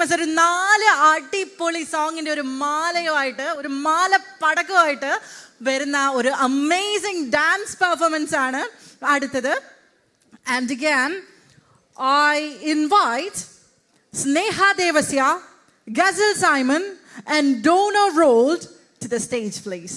Famous ഒരു 4 അടിപൊളി സോങ്ങിന്റെ ഒരു മാലയുമായിട്ട്, ഒരു മാല പടക്കമായിട്ട് വരുന്ന ഒരു അമേസിംഗ് ഡാൻസ് പെർഫോമൻസ് ആണ് അടുത്തത്. And again I invite Sneha Devasya, Ghazal Simon and Donna Rold to the stage, please.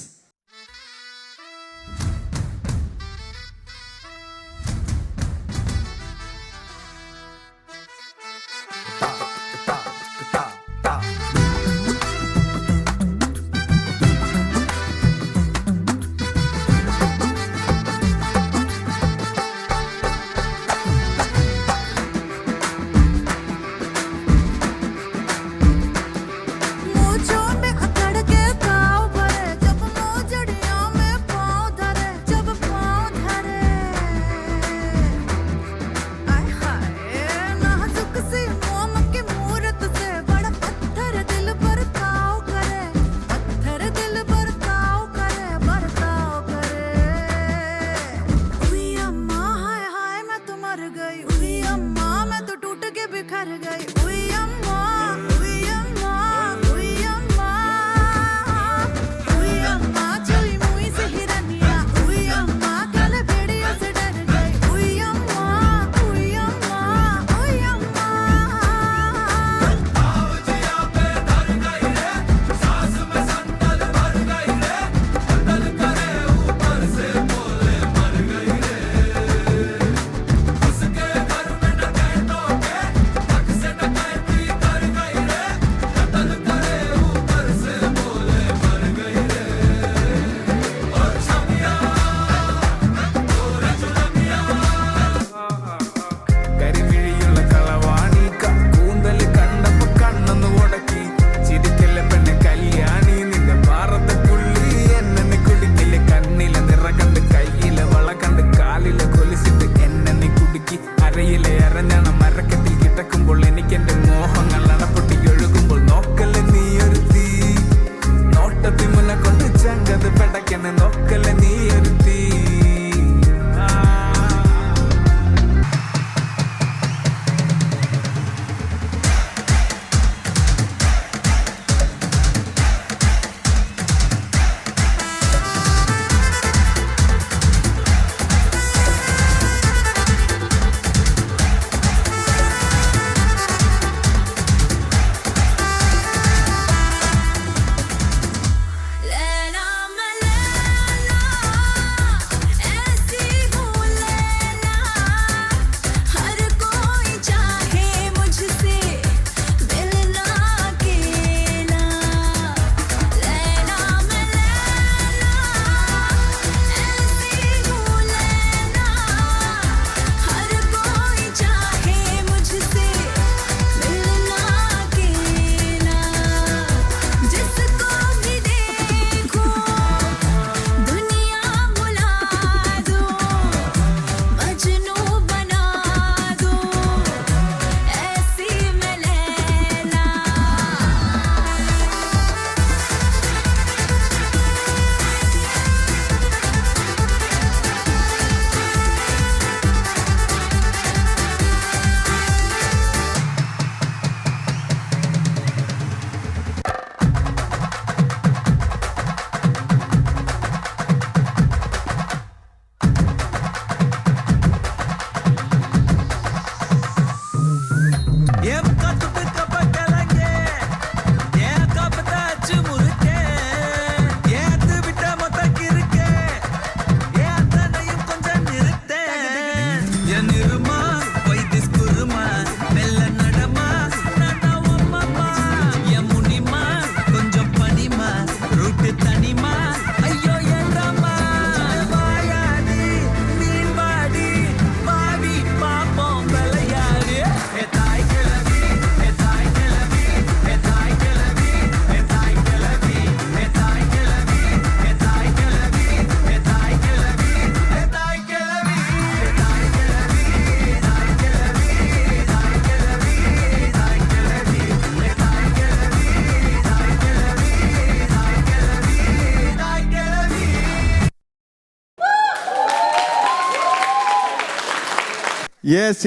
Yes.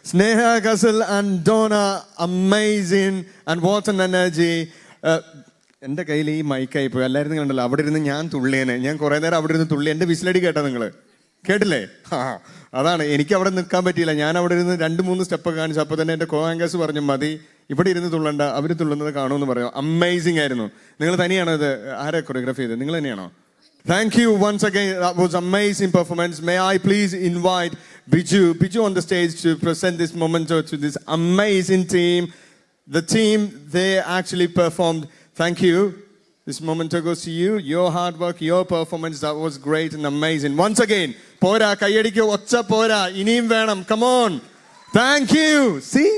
Sneha, Ghazal and Donna, amazing. And what an energy. എൻ്റെ കയ്യിൽ ഈ മൈക്കായി പോയി. എല്ലാവരും കണ്ടല്ലോ, അവിടെ ഇരുന്ന് ഞാൻ തുള്ളിയേനെ. ഞാൻ കുറേ നേരം അവിടെ ഇരുന്ന് തുള്ളി. എൻ്റെ വിസിലടി കേട്ടോ നിങ്ങൾ? കേട്ടില്ലേ? അതാണ്, എനിക്ക് അവിടെ നിൽക്കാൻ പറ്റിയില്ല. ഞാൻ അവിടെ ഇരുന്ന് 2-3 സ്റ്റെപ്പൊക്കെ കാണിച്ചു. അപ്പോൾ തന്നെ എൻ്റെ കോ ആങ്കേഴ്സ് പറഞ്ഞു, മതി, ഇവിടെ ഇരുന്ന് തുള്ളണ്ട, അവർ തുള്ളുന്നത് കാണുമെന്ന് പറയും. അമേസിംഗ് ആയിരുന്നു. നിങ്ങൾ തന്നെയാണോ ഇത്? ആരെ കൊറിയോഗ്രാഫി ചെയ്തത്? നിങ്ങൾ തന്നെയാണോ? Thank you once again. That was amazing performance. May I please invite Biju on the stage to present this memento to this amazing team. The team, they actually performed. Thank you. This memento goes to you. Your hard work, your performance, that was great and amazing. Once again, pora, kaiyadikku, ocha pora, iniyum venam. Come on. Thank you. See?